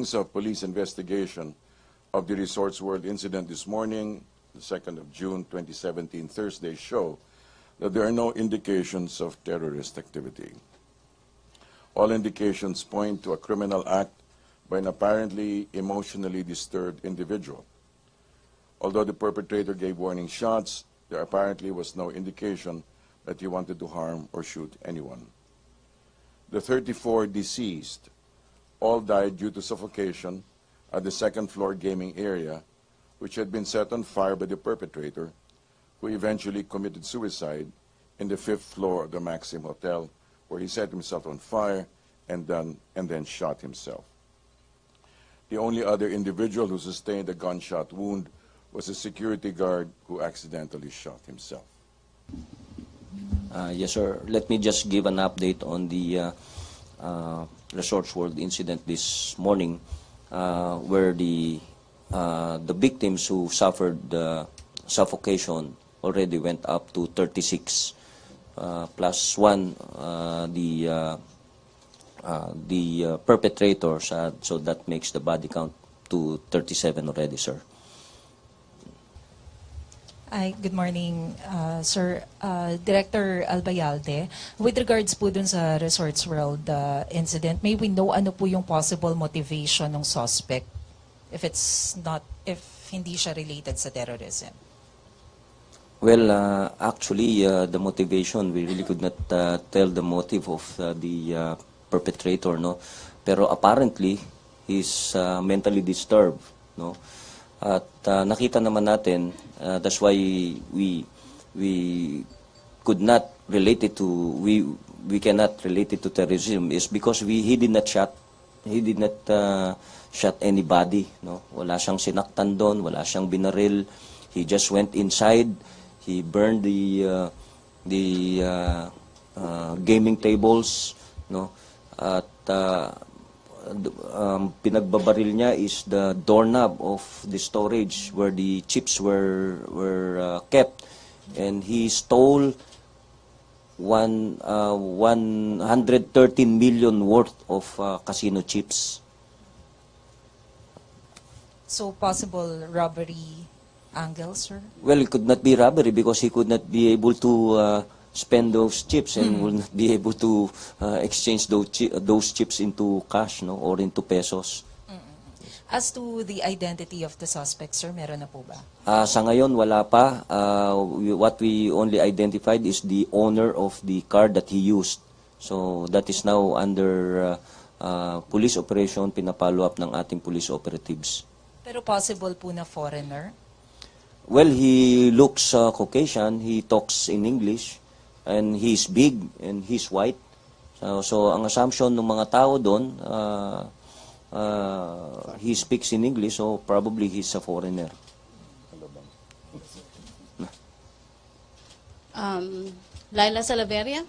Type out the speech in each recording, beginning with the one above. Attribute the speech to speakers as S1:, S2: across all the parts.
S1: findings of police investigation of the Resorts World incident this morning, the 2nd of June 2017, Thursday, show that there are no indications of terrorist activity. All indications point to a criminal act by an apparently emotionally disturbed individual. Although the perpetrator gave warning shots, there apparently was no indication that he wanted to harm or shoot anyone. The 34 deceased all died due to suffocation at the second-floor gaming area, which had been set on fire by the perpetrator, who eventually committed suicide in the 5th floor of the Maxim Hotel, where he set himself on fire and then shot himself. The only other individual who sustained a gunshot wound was a security guard who accidentally shot himself.
S2: Yes, sir. Let me just give an update on the Resorts World incident this morning, where the victims who suffered suffocation already went up to 36, plus one the perpetrators, so that makes the body count to 37 already, sir.
S3: Hi, good morning, sir. Director Albayalde, with regards po dun sa Resorts World incident, may we know ano po yung possible motivation ng suspect if hindi siya related sa terrorism?
S2: Well, actually, the motivation, we really could not tell the motive of the perpetrator, no? Pero apparently, he's mentally disturbed, no? At nakita naman natin, that's why we could not relate it to, we cannot relate it to terrorism, is because he did not shot anybody, no? Wala siyang sinaktan doon, wala siyang binaril. He just went inside, he burned the gaming tables, no? At pinagbabaril niya is the doorknob of the storage where the chips were kept, and he stole 113 million worth of casino chips.
S3: So possible robbery angle, sir?
S2: Well, it could not be robbery because he could not be able to spend those chips and will not be able to exchange those chips into cash, no, or into pesos.
S3: As to the identity of the suspect, sir, meron na po ba?
S2: Sa ngayon, wala pa. What we only identified is the owner of the car that he used. So that is now under police operation, pinapollow up ng ating police operatives.
S3: Pero possible po na foreigner?
S2: Well, he looks Caucasian, he talks in English, and he's big and he's white. So ang assumption ng mga tao doon, he speaks in English, so probably he's a foreigner.
S4: Laila Salaveria.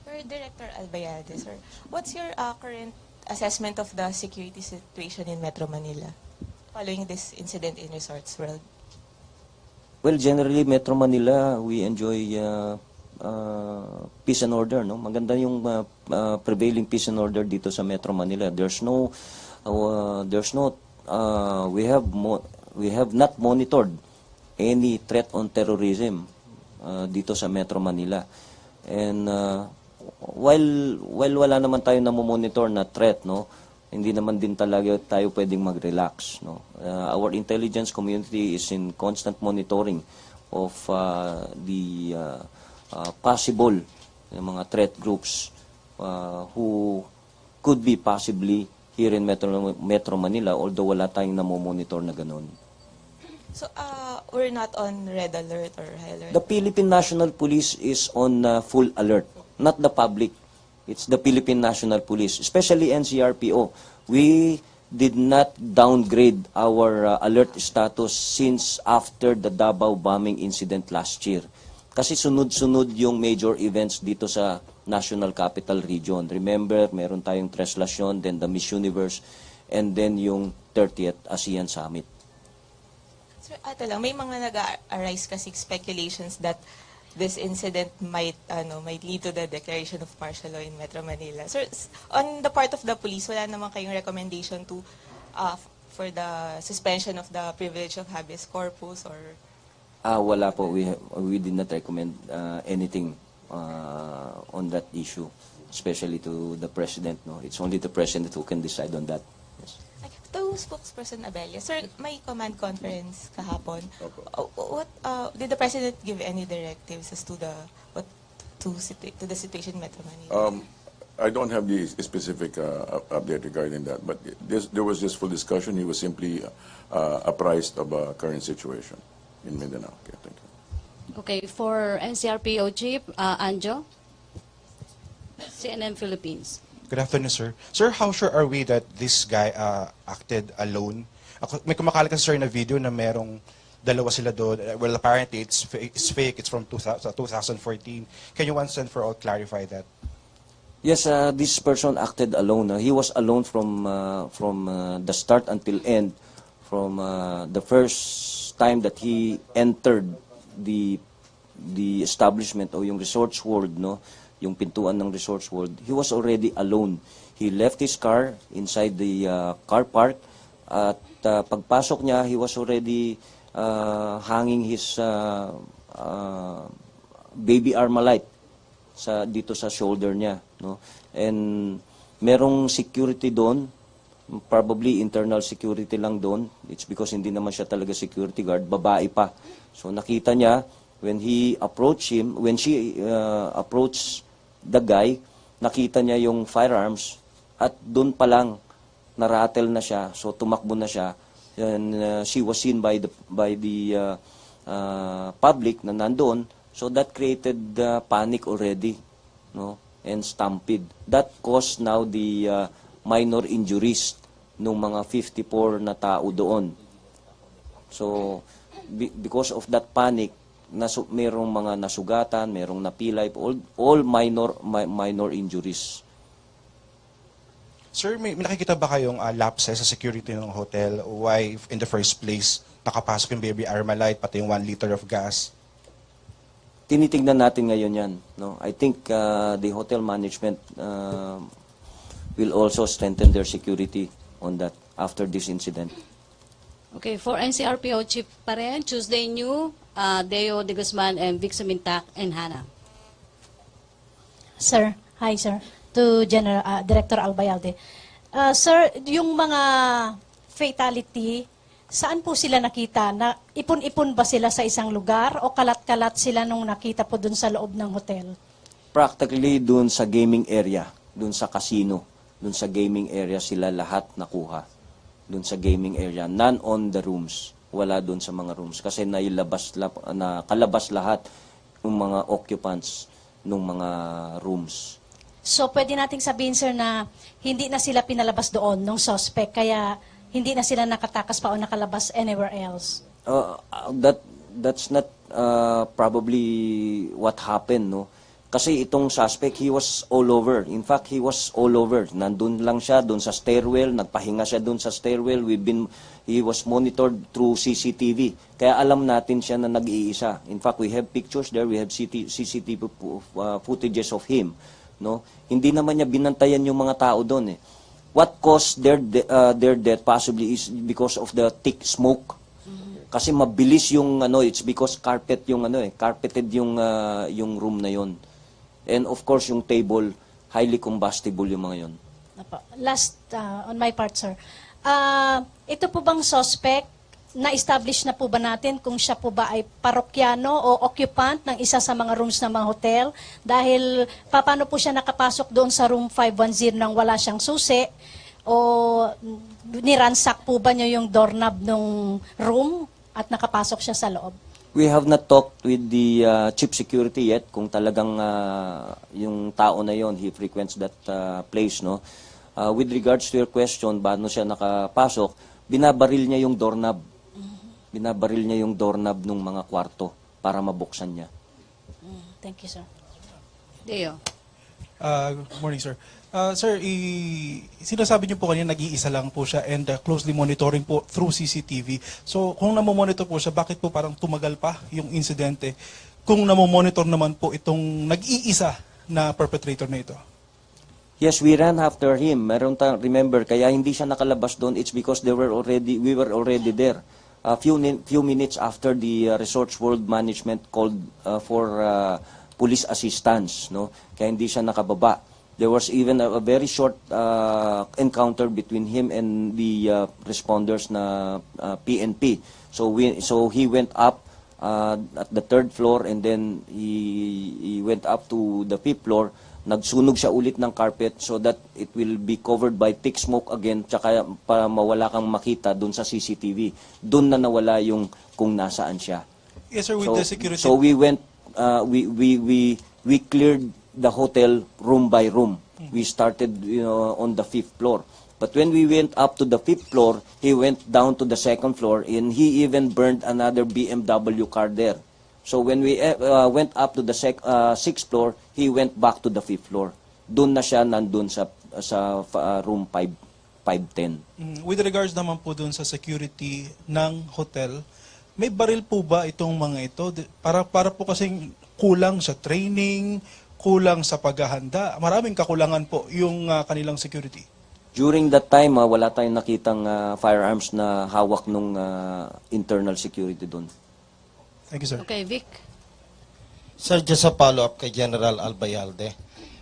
S5: Sir, Director Albayalde, sir, what's your current assessment of the security situation in Metro Manila following this incident in Resorts World?
S2: Well, generally, Metro Manila, we enjoy peace and order, no? Maganda yung prevailing peace and order dito sa Metro Manila. We have not monitored any threat on terrorism dito sa Metro Manila. And while wala naman tayo namomonitor na threat, no, hindi naman din talaga tayo pwedeng mag-relax, no. Our intelligence community is in constant monitoring of the possible mga threat groups who could be possibly here in Metro Manila, although wala tayong namomonitor na ganun.
S5: So, we're not on red alert or high alert?
S2: The Philippine National Police is on full alert, not the public. It's the Philippine National Police, especially NCRPO. We did not downgrade our alert status since after the Davao bombing incident last year. Kasi sunod-sunod yung major events dito sa National Capital Region. Remember, meron tayong Treslasyon, then the Miss Universe, and then yung 30th ASEAN Summit.
S5: Sir, ito lang, may mga nag-arise kasi speculations that this incident might lead to the declaration of martial law in Metro Manila. Sir, on the part of the police, wala naman kayong recommendation to for the suspension of the privilege of habeas corpus or
S2: Wala po. We did not recommend anything on that issue, especially to the President. No, it's only the President who can decide on that. Yes.
S5: to spokesperson Abella. Sir, may command conference kahapon. What did the President give any directives as to the to the situation in Metro Manila?
S1: I don't have the specific update regarding that, but there was this full discussion. He was simply apprised of current situation in Mindanao. Okay, thank you.
S4: Okay, for NCRPO Chief, Anjo, CNN Philippines.
S6: Good afternoon, sir. Sir, how sure are we that this guy acted alone? May kumakalat kasi, sir, na video na merong dalawa sila doon. Well, apparently, it's fake. It's from 2014. Can you once and for all clarify that?
S2: Yes, this person acted alone. He was alone from the start until end. From the first time that he entered the establishment o yung Resorts World, no, yung pintuan ng Resorts World, he was already alone. He left his car inside the car park at pagpasok niya, he was already hanging his baby Armalite dito sa shoulder niya, no. And merong security doon, probably internal security lang doon. It's because hindi naman siya talaga security guard, babae pa. So nakita niya when he approached him, when she approached the guy, nakita niya yung firearms at doon pa lang narattle na siya. So tumakbo na siya. And she was seen by the public na nandoon. So that created panic already, no, and stampede. That caused now the minor injuries ng mga 54 na tao doon. So because of that panic, merong mga nasugatan, merong napilay, all minor injuries.
S6: Sir, may nakikita ba kayong lapses sa security ng hotel? Why, in the first place, nakapasok yung baby Armalite, pati yung 1 liter of gas?
S2: Tinitignan natin ngayon yan. No? I think the hotel management will also strengthen their security on that after this incident.
S4: Okay, for NCRPO Chief pa rin, Tuesday New, Deo de Guzman and Vic Sumintak and Hannah.
S7: Sir, hi sir. To Director Albayalde. Sir, yung mga fatality, saan po sila nakita? Na ipon-ipon ba sila sa isang lugar o kalat-kalat sila nung nakita po dun sa loob ng hotel?
S2: Practically dun sa gaming area, dun sa casino, dun sa gaming area sila lahat nakuha. Dun sa gaming area, none on the rooms. Wala dun sa mga rooms kasi kalabas lahat ng mga occupants ng mga rooms.
S7: So, pwede nating sabihin, sir, na hindi na sila pinalabas doon ng suspect, kaya hindi na sila nakatakas pa o nakalabas anywhere else?
S2: That's not probably what happened, no? Kasi itong suspect, he was all over. In fact, he was all over. Nandun lang siya, dun sa stairwell, nagpahinga siya dun sa stairwell. He was monitored through CCTV. Kaya alam natin siya na nag-iisa. In fact, we have pictures there, we have CCTV footages of him. No, hindi naman niya binantayan yung mga tao doon eh. What caused their death possibly is because of the thick smoke. Kasi mabilis yung it's because carpeted yung room na yon. And of course yung table, highly combustible yung mga yon.
S7: Last on my part, sir. Ito po bang suspect, na-establish na po ba natin kung siya po ba ay parokyano o occupant ng isa sa mga rooms ng mga hotel? Dahil paano po siya nakapasok doon sa room 510 nang wala siyang susi? O niransak po ba niya yung doorknob ng room at nakapasok siya sa loob?
S2: We have not talked with the chief security yet kung talagang yung tao na yon he frequents that place, no. With regards to your question, paano siya nakapasok, binabaril niya yung doorknob. Binabaril niya yung doorknob ng mga kwarto para mabuksan niya.
S7: Thank you, sir.
S4: Deo.
S6: Good morning, sir. Sir, sinasabi niyo po kanina nag-iisa lang po siya and closely monitoring po through CCTV. So, kung namomonitor po siya, bakit po parang tumagal pa yung insidente?
S8: kung namomonitor naman po itong nag-iisa na perpetrator na ito?
S2: Yes, we ran after him. Remember, kaya hindi siya nakalabas doon. It's because we were already there. A few minutes after the Resorts World Management called for police assistance, no? Kaya hindi siya nakababa. There was even a very short encounter between him and the responders na PNP. So he went up at the 3rd floor, and then he went up to the 5th floor. Nagsunog siya ulit ng carpet so that it will be covered by thick smoke again, tsaka para mawala kang makita doon sa CCTV. Doon na nawala yung kung nasaan siya.
S8: Yes, sir, with the security.
S2: So we went, we cleared the hotel room by room. We started on the 5th floor. But when we went up to the 5th floor, he went down to the 2nd floor, and he even burned another BMW car there. So when we went up to the 6th floor, he went back to the 5th floor. Doon na siya nandun sa room 510.
S8: With regards naman po dun sa security ng hotel, may baril po ba itong mga ito? Para po kasing kulang sa training, kulang sa paghahanda. Maraming kakulangan po yung kanilang security.
S2: During that time, wala tayong nakitang firearms na hawak nung internal security doon.
S8: Thank you, sir.
S4: Okay, Vic.
S9: Sir, just a follow-up kay General Albayalde.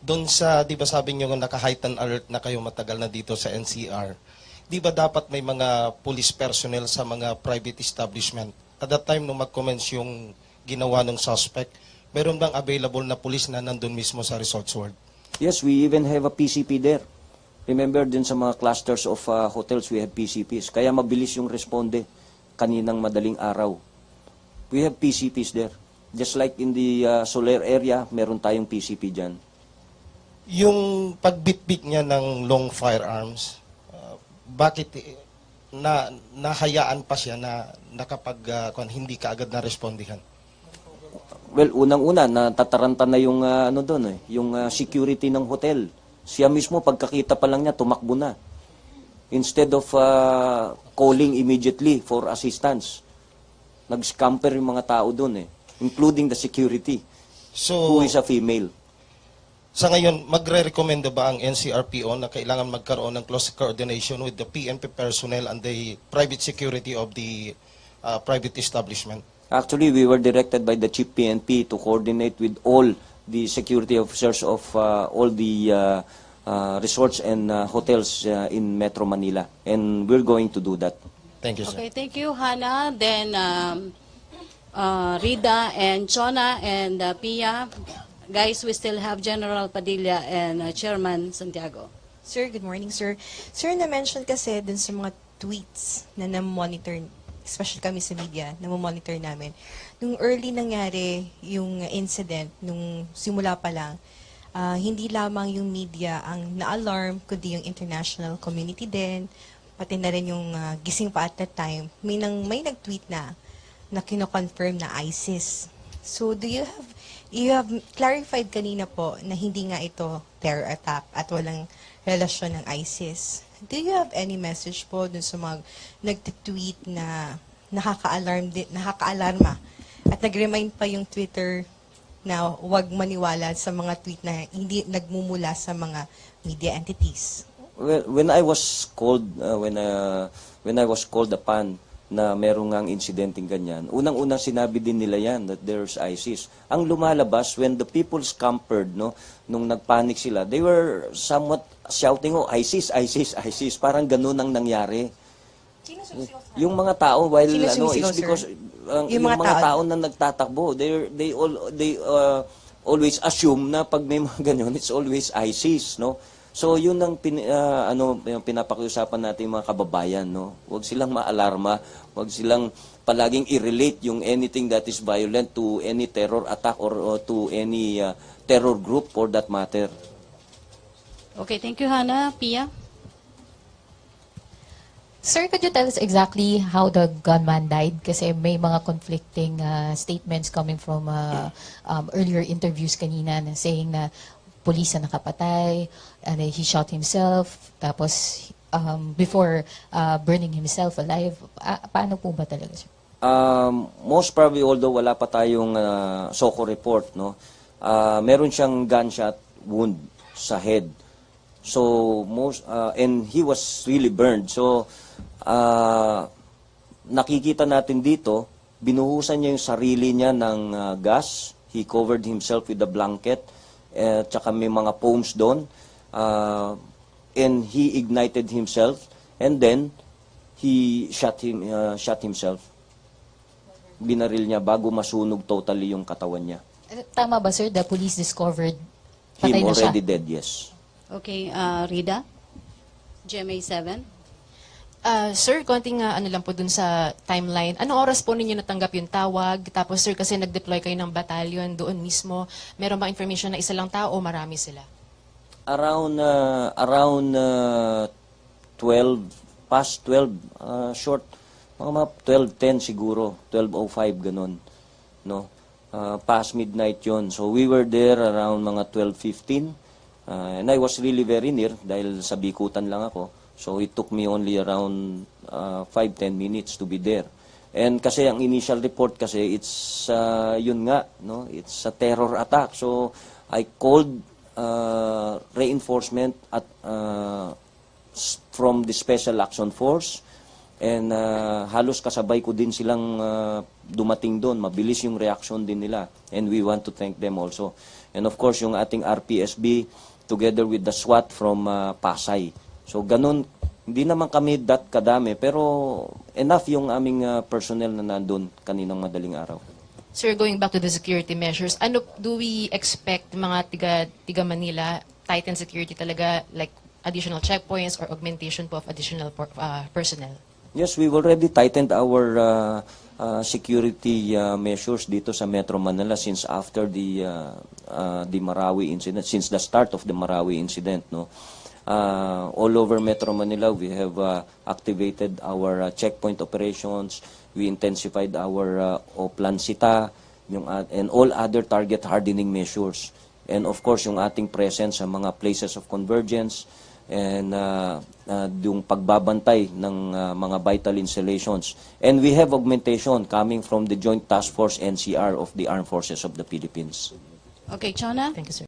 S9: Doon sa, di ba sabi niyo naka-heightened alert na kayo matagal na dito sa NCR, di ba dapat may mga police personnel sa mga private establishment? At that time, nung mag-commence yung ginawa ng suspect, meron bang available na police na nandun mismo sa Resorts World?
S2: Yes, we even have a PCP there. Remember, din sa mga clusters of hotels, we have PCPs. Kaya mabilis yung responde kaninang madaling araw. We have PCPs there. Just like in the Soler area, meron tayong PCP dyan.
S9: Yung pagbitbit niya ng long firearms, bakit nahayaan pa siya na hindi ka agad na respondihan?
S2: Well, unang-una, natataranta na yung yung security ng hotel. Siya mismo, pagkakita pa lang niya, tumakbo na. Instead of calling immediately for assistance, nag-scamper yung mga tao doon including the security, who is a female.
S9: Sa ngayon, magre-recommenda ba ang NCRPO na kailangan magkaroon ng close coordination with the PNP personnel and the private security of the private establishment?
S2: Actually, we were directed by the Chief PNP to coordinate with all the security officers of all the resorts and hotels in Metro Manila. And we're going to do that.
S9: Thank you, sir.
S4: Okay, thank you, Hannah. Then, Rida and Chona and Pia. Guys, we still have General Padilla and Chairman Santiago.
S5: Sir, good morning, sir. Sir, na-mention kasi dun sa mga tweets na na-monitor, especially kami sa media, na-monitor namin. Nung early nangyari yung incident, nung simula pa lang, hindi lamang yung media ang na-alarm, kundi yung international community din, pati na rin yung gising pa at that time, may nag-tweet na kino-confirm na ISIS. So, you have clarified kanina po na hindi nga ito terror attack at walang relasyon ng ISIS. Do you have any message po dun sa mga nag-tweet na nakaka-alarma at nag-remind pa yung Twitter na huwag maniwala sa mga tweet na hindi nagmumula sa mga media entities?
S2: Well, when I was called upon na merong ngang incidenting ganyan, unang-unang sinabi din nila yan that there's ISIS. Ang lumalabas when the people scampered, nung nagpanic sila, they were somewhat shouting, ISIS, ISIS, ISIS. Parang ganun ang nangyari. Yung mga tao, while it's because yung mga tao na nagtatakbo, they always assume na pag may mga ganyan, it's always ISIS, So yun ang pinapakiusapan natin mga kababayan, Huwag silang maalarma, huwag silang palaging i-relate yung anything that is violent to any terror attack or to any terror group for that matter.
S4: Okay, thank you, Hannah. Pia?
S3: Sir, could you tell us exactly how the gunman died? Kasi may mga conflicting statements coming from earlier interviews kanina na saying na police na nakapatay, and he shot himself, tapos before burning himself alive. Paano po ba talaga, sir?
S2: Most probably, although wala pa tayong SOCO report, no, meron siyang gunshot wound sa head. So and he was really burned. So nakikita natin dito, binuhusan niya yung sarili niya ng gas. He covered himself with a blanket, tsaka may mga foams doon. And he ignited himself, and then he shot himself. Binaril niya bago masunog totally yung katawan niya.
S10: Tama ba, sir? The police discovered
S2: Him
S10: patay na siya?
S2: already dead, yes.
S4: Okay, Rida? GMA 7?
S11: Sir, konting ano lang po dun sa timeline. Anong oras po ninyo natanggap yung tawag? Tapos sir, kasi nag-deploy kayo ng battalion doon mismo. Meron bang information na isa lang tao o marami sila?
S2: Around 12, past 12, short, mga 12:10 siguro, 12:05 ganun, no? Past midnight yon. So we were there around mga 12:15, and I was really very near dahil sa bikutan lang ako. So it took me only around 5-10 minutes to be there. And kasi ang initial report kasi it's yun nga, no? It's a terror attack. So I called reinforcement at from the Special Action Force, and halos kasabay ko din silang dumating doon. Mabilis yung reaction din nila, and we want to thank them also. And of course yung ating RPSB together with the SWAT from Pasay. So ganun, hindi naman kami that kadami, pero enough yung aming personnel na nandun kaninang madaling araw.
S11: Sir, going back to the security measures, ano do we expect mga tiga Manila, tighten security talaga, like additional checkpoints or augmentation po of additional personnel?
S2: Yes, we've already tightened our security measures dito sa Metro Manila since after the Marawi incident, since the start of the Marawi incident, no. All over Metro Manila, we have activated our checkpoint operations. We intensified our Oplan Sita, and all other target hardening measures. And of course, yung ating presence sa mga places of convergence, and yung pagbabantay ng mga vital installations. And we have augmentation coming from the Joint Task Force NCR of the Armed Forces of the Philippines.
S4: Okay, Chona?
S11: Thank you, sir.